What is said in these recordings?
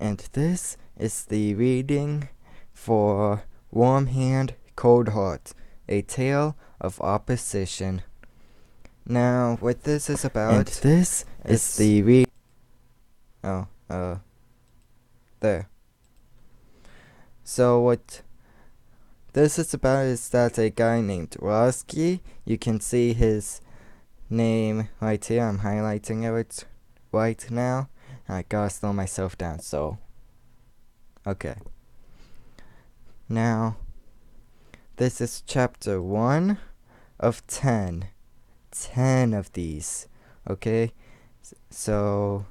and this is the reading for Warm Hand, Cold Heart, A Tale of Opposition. Now, what this is about, and this is the there. So what this is about is that a guy named Rosky, you can see his name right here, I'm highlighting it right now. I gotta slow myself down, so okay. Now, this is chapter 1 of 10. 10 of these, okay? So,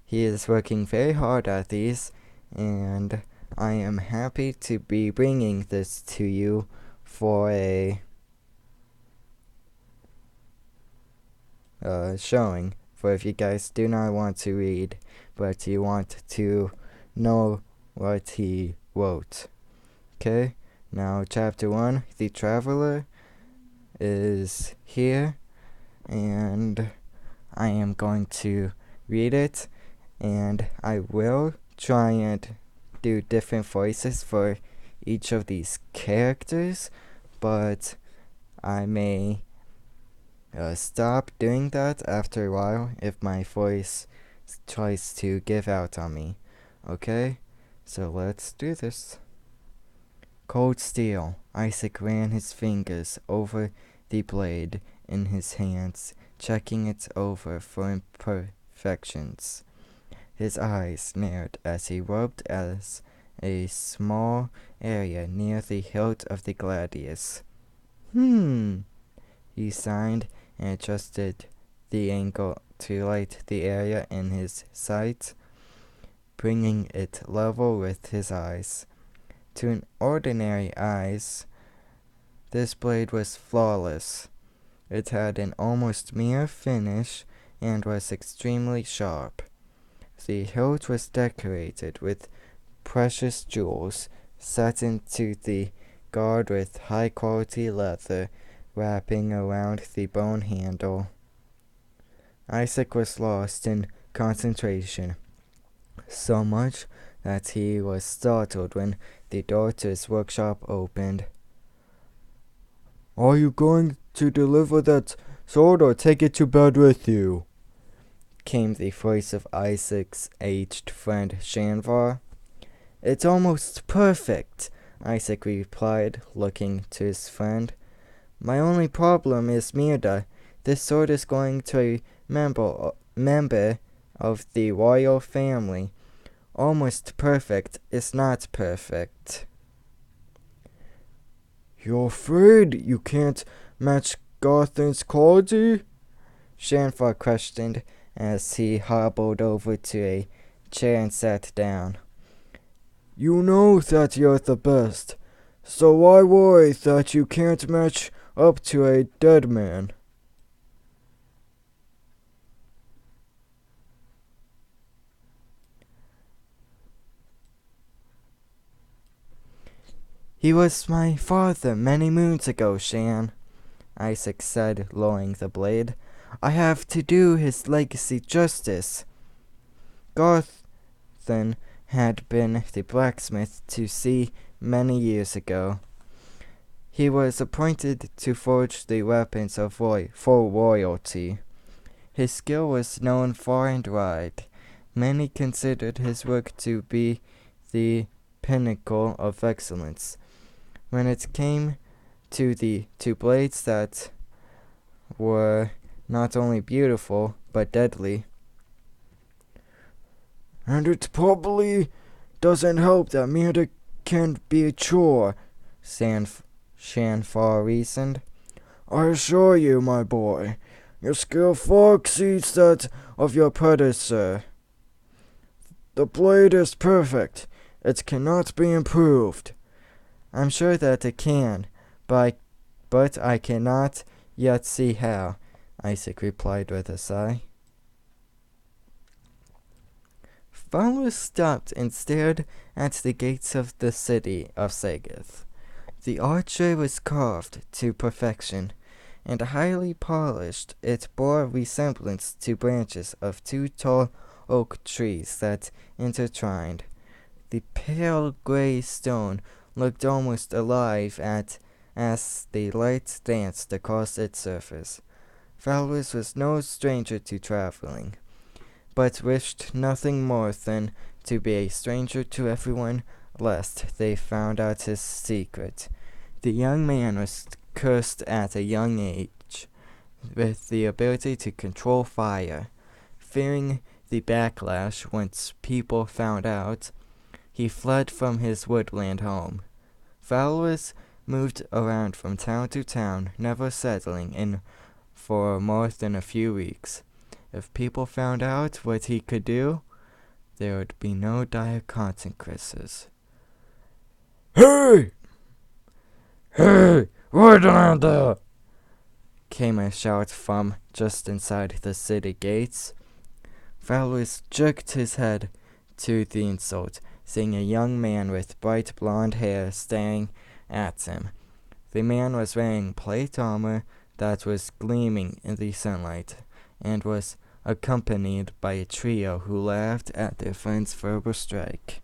he is working very hard at these, and I am happy to be bringing this to you for a showing. For if you guys do not want to read, but you want to know what he wrote. Okay, now chapter 1, The Traveler, is here, and I am going to read it, and I will try and do different voices for each of these characters, but I may stop doing that after a while if my voice tries to give out on me. Okay, so let's do this. Cold steel. Isaac ran his fingers over the blade in his hands, checking it over for imperfections. His eyes narrowed as he rubbed at a small area near the hilt of the gladius. He sighed and adjusted the angle to light the area in his sight, bringing it level with his eyes. To an ordinary eyes, this blade was flawless. It had an almost mere finish and was extremely sharp. The hilt was decorated with precious jewels set into the guard with high-quality leather wrapping around the bone handle. Isaac was lost in concentration, so much that he was startled when the door to his workshop opened. "Are you going to deliver that sword or take it to bed with you?" came the voice of Isaac's aged friend Shanvar. "It's almost perfect," Isaac replied, looking to his friend. "My only problem is Mirda. This sword is going to a member of the royal family. Almost perfect is not perfect." "You're afraid you can't match Gothan's quality?" Shanvar questioned as he hobbled over to a chair and sat down. "You know that you're the best, so why worry that you can't match up to a dead man?" "He was my father many moons ago, Shan," Isaac said, lowering the blade. "I have to do his legacy justice. Gothan had been the blacksmith to see many years ago. He was appointed to forge the weapons of for royalty. His skill was known far and wide. Many considered his work to be the pinnacle of excellence. When it came to the two blades that were not only beautiful, but deadly." "And it probably doesn't help that Mirda can be a chore," Shanvar reasoned. "I assure you, my boy, your skill far exceeds that of your predecessor. The blade is perfect. It cannot be improved." "I'm sure that it can, but I cannot yet see how," Isaac replied with a sigh. Followers stopped and stared at the gates of the city of Sagoth. The archway was carved to perfection, and highly polished. It bore resemblance to branches of two tall oak trees that intertwined. The pale gray stone looked almost alive as the light danced across its surface. Valorous was no stranger to traveling, but wished nothing more than to be a stranger to everyone, lest they found out his secret. The young man was cursed at a young age, with the ability to control fire. Fearing the backlash once people found out, he fled from his woodland home. Valorous moved around from town to town, never settling in for more than a few weeks. If people found out what he could do, there would be no dire consequences. "Hey! Hey! Woodlander!" came a shout from just inside the city gates. Valorous jerked his head to the insult, seeing a young man with bright blonde hair staring at him. The man was wearing plate armor that was gleaming in the sunlight, and was accompanied by a trio who laughed at their friend's verbal strike.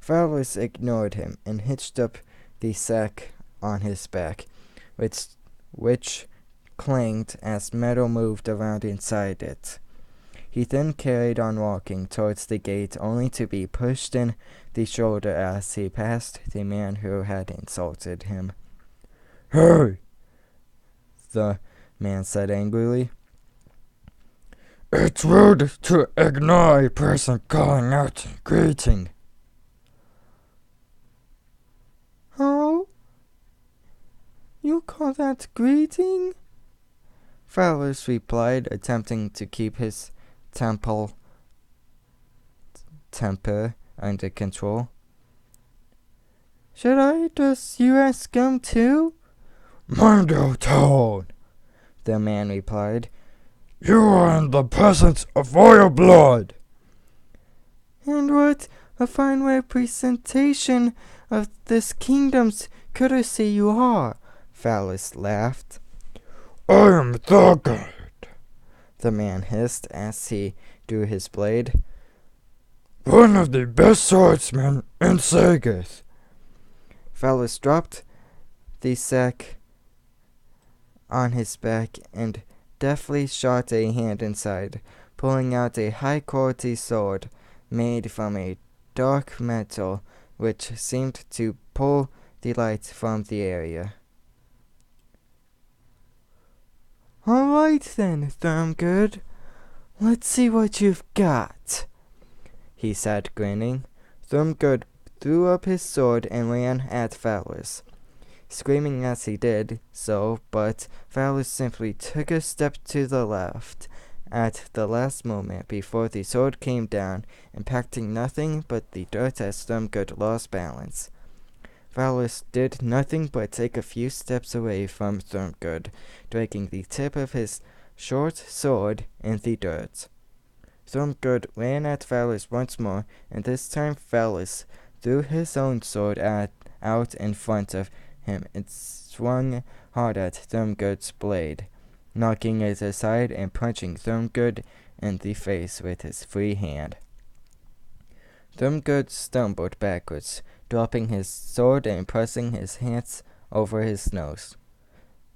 Valorous ignored him and hitched up the sack on his back, which clanged as metal moved around inside it. He then carried on walking towards the gate, only to be pushed in the shoulder as he passed the man who had insulted him. "Hey!" the man said angrily. "It's rude to ignore a person calling out a greeting." "Oh? You call that greeting?" Valorous replied, attempting to keep his temper under control. "Should I address you as scum too?" "Mind your tone," the man replied. "You are in the presence of royal blood." "And what a fine representation of this kingdom's courtesy you are," Valorous laughed. "I am Thorgerd," the man hissed as he drew his blade. "One of the best swordsmen in Sagoth." Valorous dropped the sack on his back and deftly shot a hand inside, pulling out a high-quality sword made from a dark metal which seemed to pull the light from the area. "All right then, Thorgerd. Let's see what you've got," he said, grinning. Thorgerd threw up his sword and ran at Valorous, screaming as he did so, but Valorous simply took a step to the left at the last moment before the sword came down, impacting nothing but the dirt as Thorgerd lost balance. Valorous did nothing but take a few steps away from Thorgerd, dragging the tip of his short sword in the dirt. Thorgerd ran at Valorous once more, and this time Valorous threw his own sword out in front of him and swung hard at Thorgerd's blade, knocking it aside and punching Thorgerd in the face with his free hand. Thorgerd stumbled backwards, dropping his sword and pressing his hands over his nose.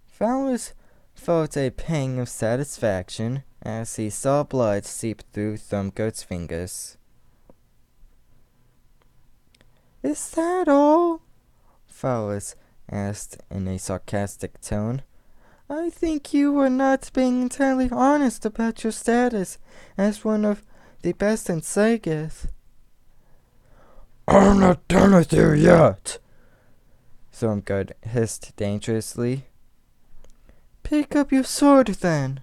Valorous felt a pang of satisfaction as he saw blood seep through Thorgerd's fingers. "Is that all?" Valorous asked in a sarcastic tone. "I think you were not being entirely honest about your status as one of the best in Sagoth." "I'm not done with you yet," Thorgerd hissed dangerously. "Pick up your sword, then,"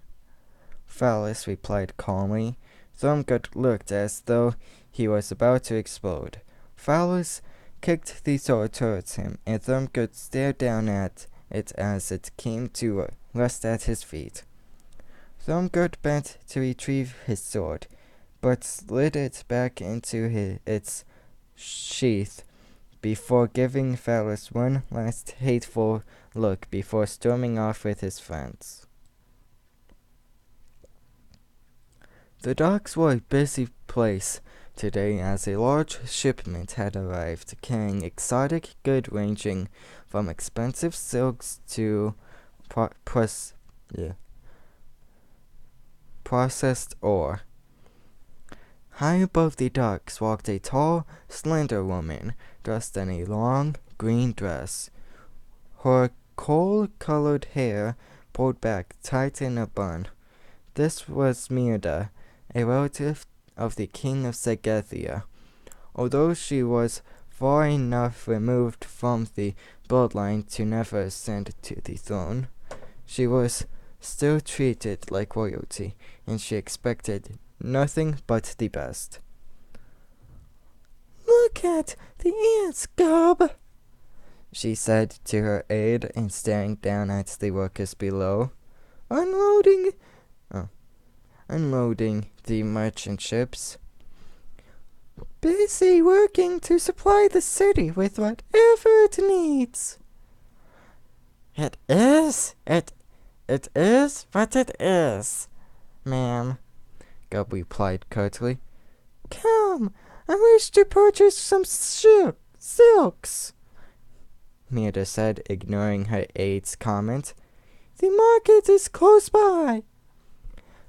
Valorous replied calmly. Thorgerd looked as though he was about to explode. Valorous kicked the sword towards him, and Thorgerd stared down at it as it came to rest at his feet. Thorgerd bent to retrieve his sword, but slid it back into its sheath before giving Valorous one last hateful look before storming off with his friends. The dogs were busy place today as a large shipment had arrived carrying exotic goods ranging from expensive silks to processed ore. High above the docks walked a tall, slender woman dressed in a long, green dress. Her coal-colored hair pulled back tight in a bun. This was Mirda, a relative of the king of Sagethia. Although she was far enough removed from the bloodline to never ascend to the throne, she was still treated like royalty, and she expected nothing but the best. "Look at the ants, Gob," she said to her aide, and staring down at the workers below. Unloading the merchant ships. "Busy working to supply the city with whatever it needs." It is what it is, ma'am," Gubb replied curtly. "Come, I wish to purchase some silks," Mirda said, ignoring her aide's comment. "The market is close by."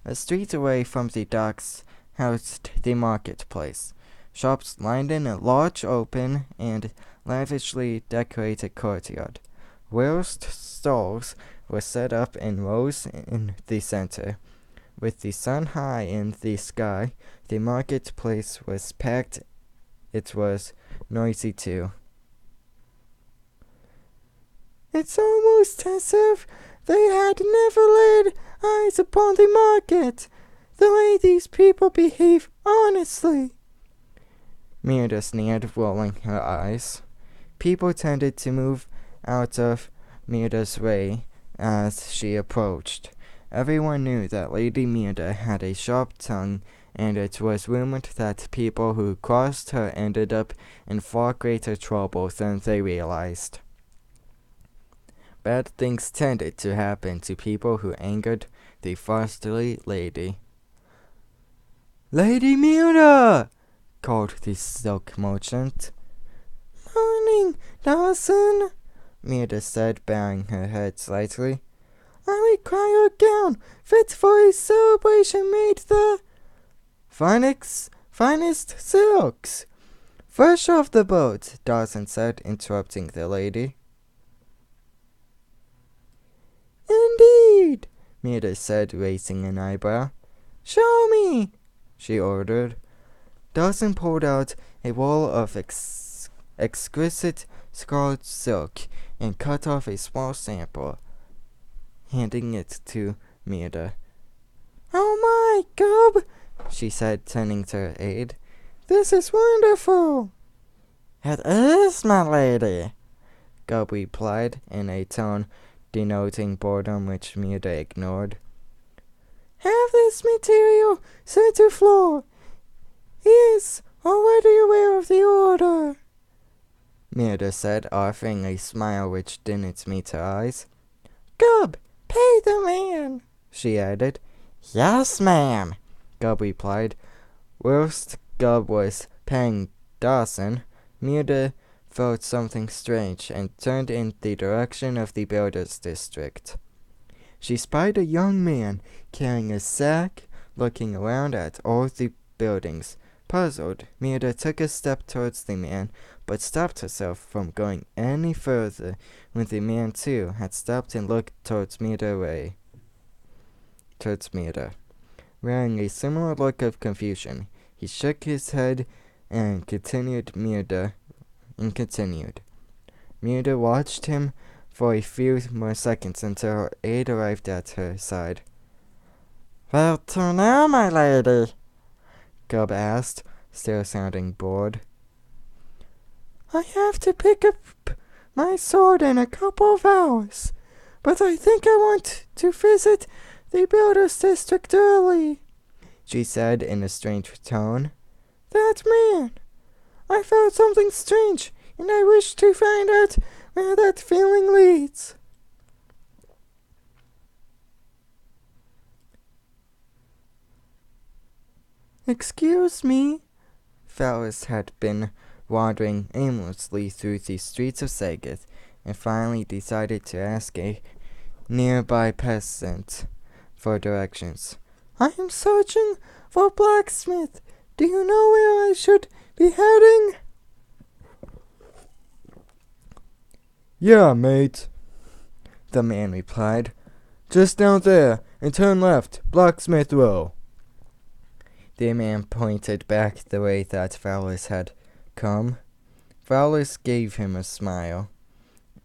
A street away from the docks housed the marketplace. Shops lined in a large open and lavishly decorated courtyard. Whilst stalls were set up in rows in the center. With the sun high in the sky, the marketplace was packed. It was noisy too. "It's almost as if they had never laid eyes upon the market, the way these people behave honestly," Mirda sneered, rolling her eyes. People tended to move out of Mirda's way as she approached. Everyone knew that Lady Mirda had a sharp tongue, and it was rumored that people who crossed her ended up in far greater trouble than they realized. Bad things tended to happen to people who angered the fosterly lady. "Lady Mirda!" called the silk merchant. "Morning, Dawson," Mirda said, bowing her head slightly. "I require a gown fit for a celebration made the finest silks." "Fresh off the boat," Dawson said, interrupting the lady. "Indeed," Mirda said, raising an eyebrow. "Show me," she ordered. Dawson pulled out a roll of exquisite scarlet silk and cut off a small sample, handing it to Mirda. "Oh my, Gubb," she said, turning to her aide. "This is wonderful." "It is, my lady," Gubb replied in a tone denoting boredom which Mirda ignored. "Have this material sent to Floor. He is already aware of the order," Mirda said, offering a smile which didn't meet her eyes. "Gubb, pay the man," she added. "Yes, ma'am," Gubb replied. Whilst Gubb was paying Dawson, Mirda felt something strange and turned in the direction of the builders' district. She spied a young man carrying a sack, looking around at all the buildings. Puzzled, Mirda took a step towards the man, but stopped herself from going any further when the man, too, had stopped and looked towards Mirda. Wearing a similar look of confusion, he shook his head and continued. Mirda watched him for a few more seconds until her aide arrived at her side. "Where to now, my lady?" Gubb asked, still sounding bored. "I have to pick up my sword in a couple of hours, but I think I want to visit the builders' district early," she said in a strange tone. "That man! I felt something strange, and I wish to find out where that feeling leads." Excuse me. Phallus had been wandering aimlessly through the streets of Sagoth and finally decided to ask a nearby peasant for directions. I am searching for a blacksmith. Do you know where I should be heading? Yeah, mate, the man replied. Just down there, and turn left, Blacksmith Row. The man pointed back the way that Phallus had come. Phallus gave him a smile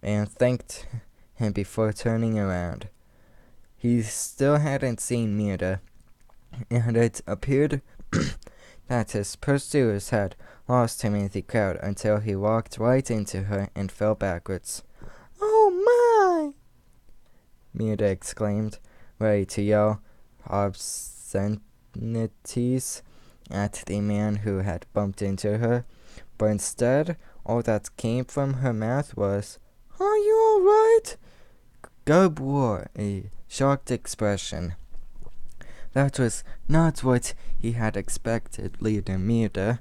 and thanked him before turning around. He still hadn't seen Myrda, and it appeared that his pursuers had lost him in the crowd until he walked right into her and fell backwards. Oh my! Myrda exclaimed, ready to yell obscenities at the man who had bumped into her, but instead all that came from her mouth was, Are you all right? Gubb wore a shocked expression. That was not what he had expected Lady Myrda,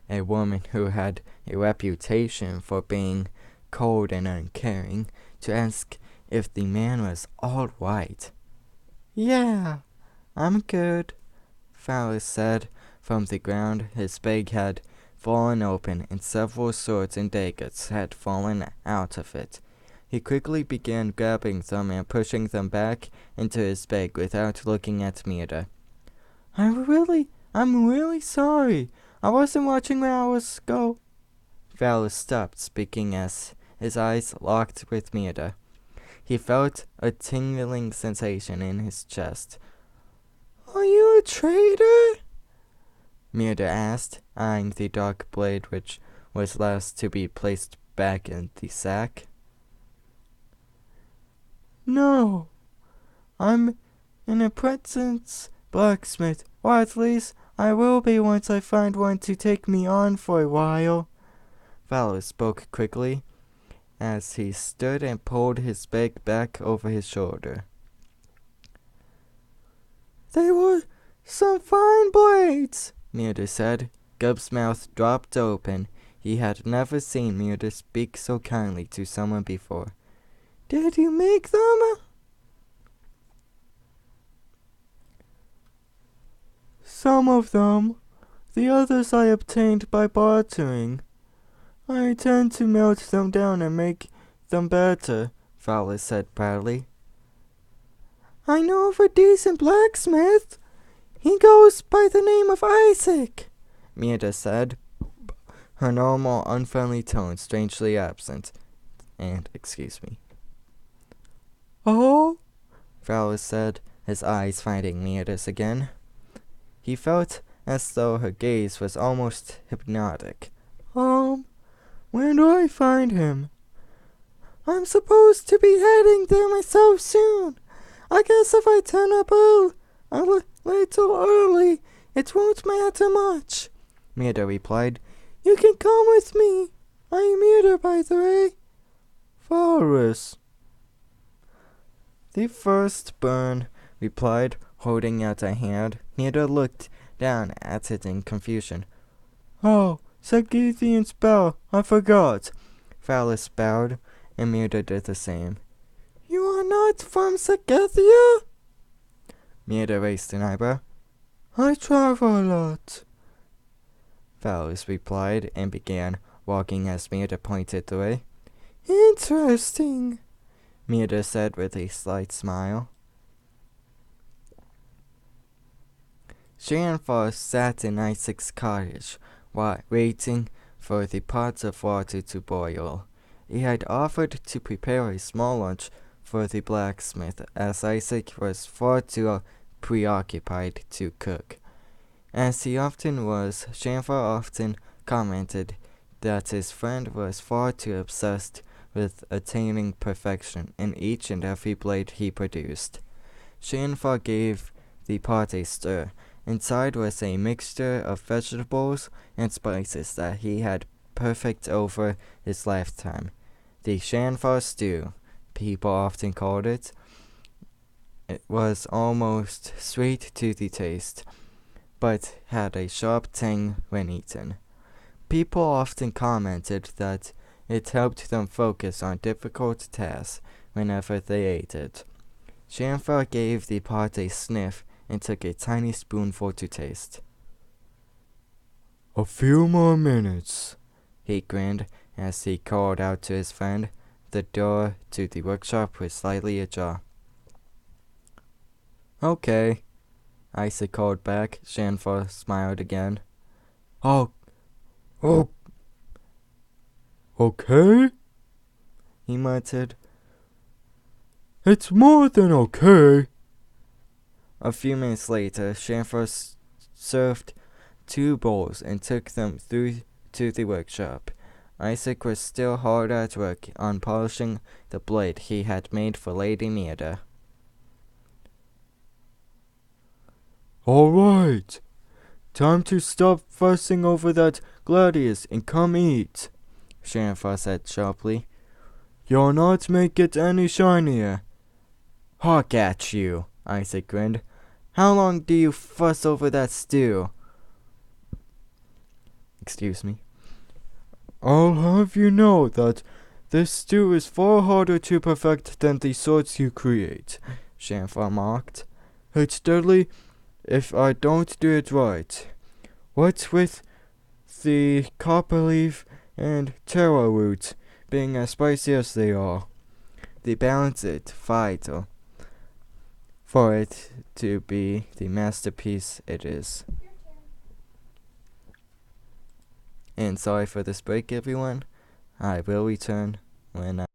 a woman who had a reputation for being cold and uncaring, to ask if the man was all right. Yeah, I'm good, Phallus said. From the ground his bag had fallen open and several swords and daggers had fallen out of it. He quickly began grabbing them and pushing them back into his bag without looking at Myrda. I'm really sorry. I wasn't watching where I was go. Phallus stopped speaking as his eyes locked with Myrda. He felt a tingling sensation in his chest. Are you a traitor? Myrda asked, eyeing the dark blade which was last to be placed back in the sack. No, I'm an apprentice blacksmith, or at least I will be once I find one to take me on for a while. Phallus spoke quickly as he stood and pulled his bag back over his shoulder. They were some fine blades, Myrda said. Gubb's mouth dropped open. He had never seen Myrda speak so kindly to someone before. Did you make them? Some of them. The others I obtained by bartering. I intend to melt them down and make them better, Phallus said proudly. I know of a decent blacksmith. He goes by the name of Isaac, Myrda said, her normal unfriendly tone strangely absent. Excuse me. Oh? Phallus said, his eyes finding Myrda's again. He felt as though her gaze was almost hypnotic. Where do I find him? I'm supposed to be heading there myself soon. I guess if I turn up a little early, it won't matter much, Myrda replied. You can come with me. I'm Myrda, by the way. Phallus. The firstborn replied, holding out a hand. Myrda looked down at it in confusion. Oh, Sagathian's bell. I forgot. Phallus bowed, and Myrda did the same. You are not from Sagathia? Myrda raised an eyebrow. I travel a lot, Phallus replied, and began walking as Myrda pointed the way. Interesting, Myrda said with a slight smile. Shanfar sat in Isaac's cottage, waiting for the pots of water to boil. He had offered to prepare a small lunch for the blacksmith, as Isaac was far too preoccupied to cook. As he often was, Shanfar often commented that his friend was far too obsessed with attaining perfection in each and every blade he produced. Shanfar gave the pot a stir. Inside was a mixture of vegetables and spices that he had perfected over his lifetime. The Shanfar stew, people often called it, It was almost sweet to the taste, but had a sharp tang when eaten. People often commented that it helped them focus on difficult tasks whenever they ate it. Shamfa gave the pot a sniff and took a tiny spoonful to taste. "A few more minutes," he grinned as he called out to his friend. The door to the workshop was slightly ajar. "Okay," Isaac called back. Shamfa smiled again. Oh, okay," he muttered. "It's more than okay." A few minutes later, Shamfa served 2 bowls and took them through to the workshop. Isaac was still hard at work on polishing the blade he had made for Lady Mirda. "All right, time to stop fussing over that gladius and come eat," Shamfa said sharply. "You'll not make it any shinier." "Hark at you," Isaac grinned. "How long do you fuss over that stew?" Excuse me. "I'll have you know that this stew is far harder to perfect than the sorts you create," Shamfa mocked. "It's deadly if I don't do it right. What with the copper leaf and taro root being as spicy as they are, the balance is vital for it to be the masterpiece it is." And sorry for this break, everyone. I will return when